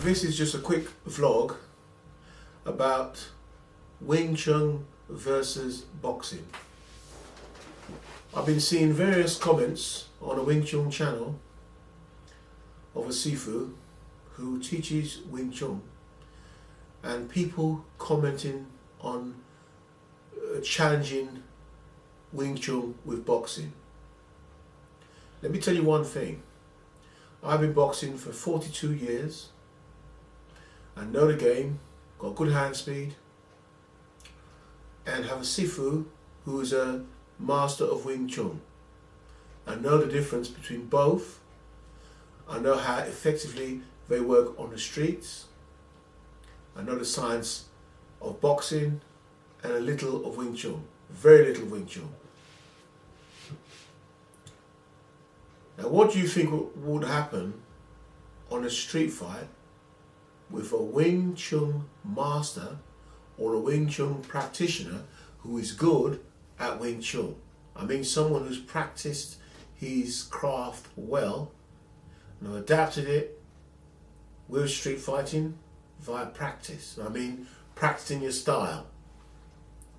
This is just a quick vlog about Wing Chun versus boxing. I've been seeing various comments on a Wing Chun channel of a Sifu who teaches Wing Chun, and people commenting on challenging Wing Chun with boxing. Let me tell you one thing. I've been boxing for 42 years. I know the game, got good hand speed, and have a Sifu who is a master of Wing Chun. I know the difference between both. I know how effectively they work on the streets. I know the science of boxing and a little of Wing Chun, very little Wing Chun. Now, what do you think would happen on a street fight with a Wing Chun master or a Wing Chun practitioner who is good at Wing Chun? I mean, someone who's practiced his craft well and adapted it with street fighting via practice. I mean, practicing your style,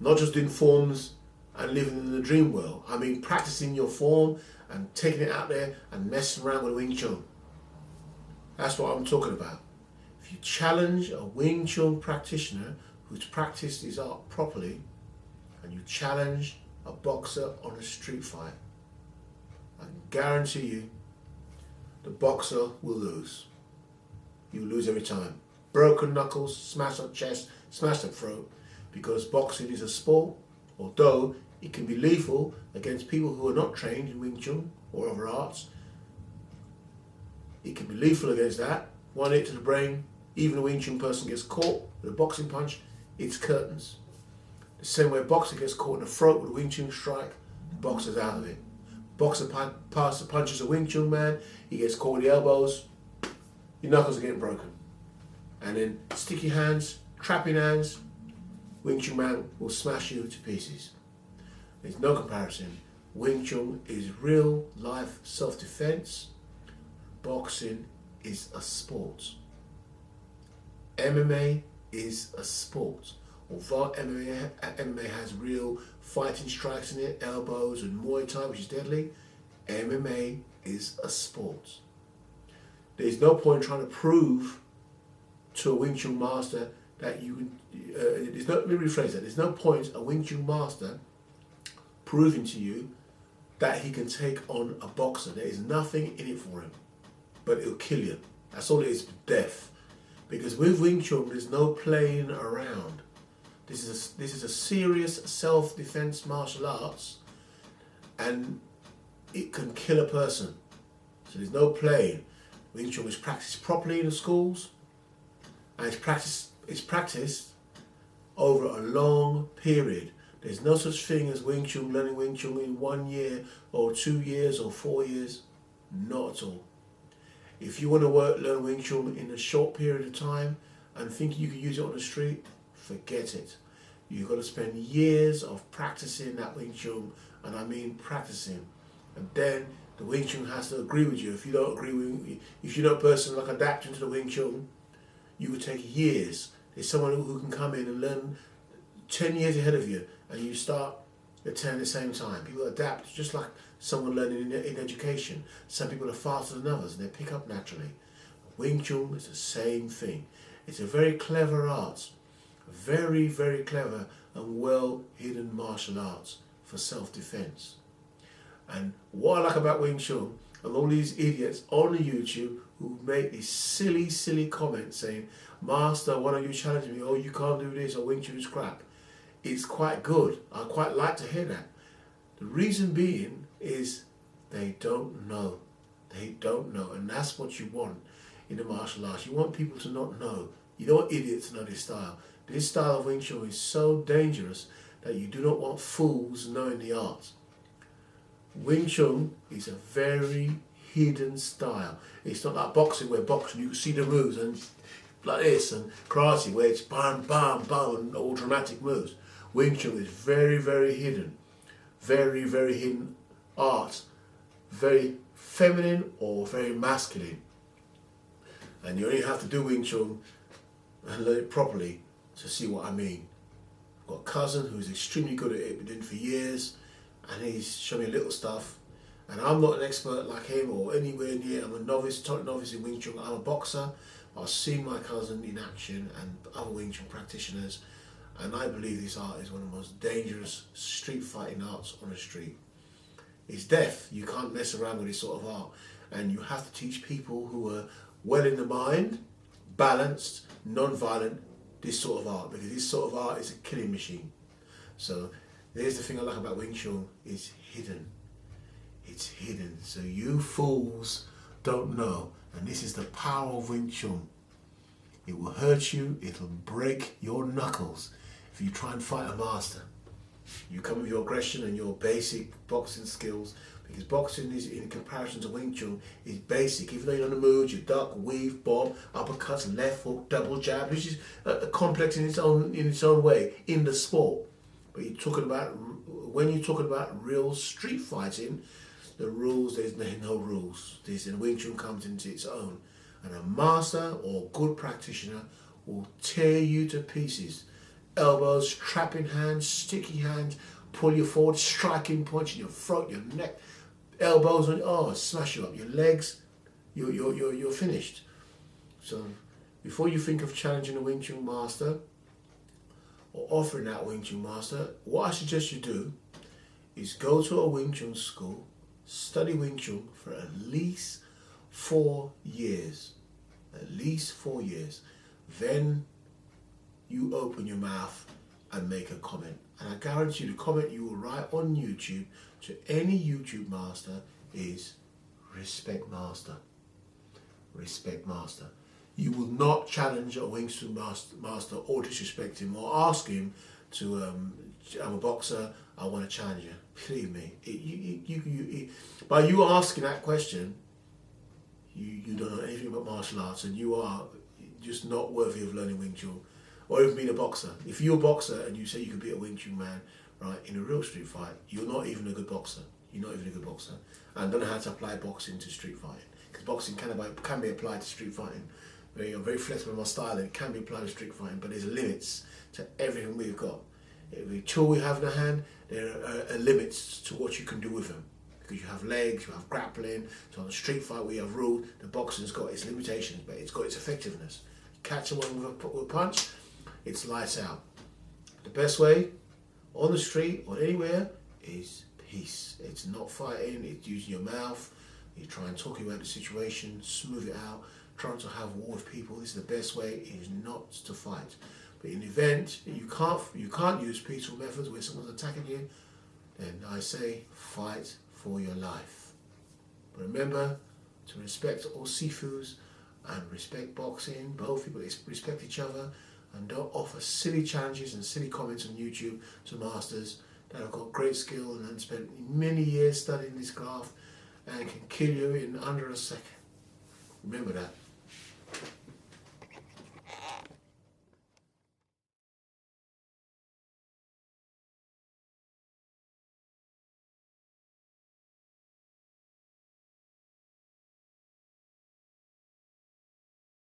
not just doing forms and living in the dream world. I mean, practicing your form and taking it out there and messing around with Wing Chun. That's what I'm talking about. If you challenge a Wing Chun practitioner who's practiced his art properly, and you challenge a boxer on a street fight, I can guarantee you the boxer will lose. You lose every time. Broken knuckles, smashed up chest, smashed up throat, because boxing is a sport, although it can be lethal against people who are not trained in Wing Chun or other arts. It can be lethal against that. One hit to the brain, even a Wing Chun person gets caught with a boxing punch, it's curtains. The same way a boxer gets caught in the throat with a Wing Chun strike, the boxer's out of it. Boxer punches a Wing Chun man, he gets caught with the elbows, your knuckles are getting broken. And then sticky hands, trapping hands, Wing Chun man will smash you to pieces. There's no comparison. Wing Chun is real life self-defense. Boxing is a sport. MMA is a sport. Although MMA has real fighting strikes in it, elbows and Muay Thai, which is deadly, MMA is a sport. There's no point trying to prove to a Wing Chun master that you can, let me rephrase that, there's no point a Wing Chun master proving to you that he can take on a boxer. There is nothing in it for him, but it'll kill you. That's all it is, death. Because with Wing Chun, there's no playing around. This is a serious self-defense martial arts, and it can kill a person. So there's no playing. Wing Chun is practiced properly in the schools, and it's practiced over a long period. There's no such thing as Wing Chun, learning Wing Chun in 1 year or 2 years or 4 years. Not at all. If you want to learn Wing Chun in a short period of time and think you can use it on the street, forget it. You've got to spend years of practicing that Wing Chun, and I mean practicing. And then the Wing Chun has to agree with you. If you don't agree with, if you're not a person like adapting to the Wing Chun, you would take years. There's someone who can come in and learn 10 years ahead of you, and you start at 10 at the same time. People adapt just like someone learning in education. Some people are faster than others and they pick up naturally. Wing Chun is the same thing. It's a very clever art, very, very clever and well hidden martial arts for self-defense. And what I like about Wing Chun, and all these idiots on YouTube who make these silly, silly comments saying, "Master, why don't you challenge me? Oh, you can't do this, or Wing Chun is crap." It's quite good. I quite like to hear that. The reason being is they don't know. They don't know. And that's what you want in the martial arts. You want people to not know. You don't want idiots to know this style. This style of Wing Chun is so dangerous that you do not want fools knowing the art. Wing Chun is a very hidden style. It's not like boxing, where boxing you can see the moves and like this, and karate where it's bam, bam, bam, and all dramatic moves. Wing Chun is very, very hidden. Very, very hidden art. Very feminine or very masculine. And you only have to do Wing Chun and learn it properly to see what I mean. I've got a cousin who's extremely good at it, been doing it for years, and he's shown me little stuff. And I'm not an expert like him or anywhere near. I'm a novice, total novice in Wing Chun. I'm a boxer. I've seen my cousin in action and other Wing Chun practitioners, and I believe this art is one of the most dangerous street fighting arts on the street. It's death. You can't mess around with this sort of art, and you have to teach people who are well in the mind, balanced, non-violent, this sort of art, because this sort of art is a killing machine. So there's the thing I like about Wing Chun, it's hidden. It's hidden, so you fools don't know. And this is the power of Wing Chun. It will hurt you, it'll break your knuckles if you try and fight a master. You come with your aggression and your basic boxing skills, because boxing is, in comparison to Wing Chun, is basic. Even though you're on the move, you duck, weave, bob, uppercuts, left hook, double jab, which is complex in its own way in the sport. But when you're talking about real street fighting, the rules, there's no rules. And Wing Chun comes into its own. And a master or good practitioner will tear you to pieces. Elbows, trapping hands, sticky hands, pull you forward, striking punch in your throat, your neck, elbows on, smash you up. Your legs, you're finished. So before you think of challenging a Wing Chun master or offering that Wing Chun master, what I suggest you do is go to a Wing Chun school, study Wing Chun for at least 4 years. At least 4 years. Then you open your mouth and make a comment. And I guarantee you the comment you will write on YouTube to any YouTube master is respect master. Respect master. You will not challenge a Wing Chun master or disrespect him or ask him to, I'm a boxer, I want to challenge you. Believe me, by you asking that question, you don't know anything about martial arts, and you are just not worthy of learning Wing Chun or even being a boxer. If you're a boxer and you say you can be a Wing Chun man, right, in a real street fight, you're not even a good boxer. You're not even a good boxer, and don't know how to apply boxing to street fighting, because boxing can be applied to street fighting. I'm very flexible in my style, and it can be applied to street fighting, but there's limits to everything we've got. Every tool we have in our hand, there are limits to what you can do with them. Because you have legs, you have grappling. So on a street fight we have ruled, the boxing's got its limitations, but it's got its effectiveness. Catch someone with a punch, it's lights out. The best way, on the street or anywhere, is peace. It's not fighting, it's using your mouth. You try and talk about the situation, smooth it out, trying to have war with people. This is the best way, is not to fight. But in the event you can't use peaceful methods when someone's attacking you, then I say fight for your life. But remember to respect all sifus and respect boxing. Both people respect each other, and don't offer silly challenges and silly comments on YouTube to masters that have got great skill and spent many years studying this craft and can kill you in under a second. Remember that.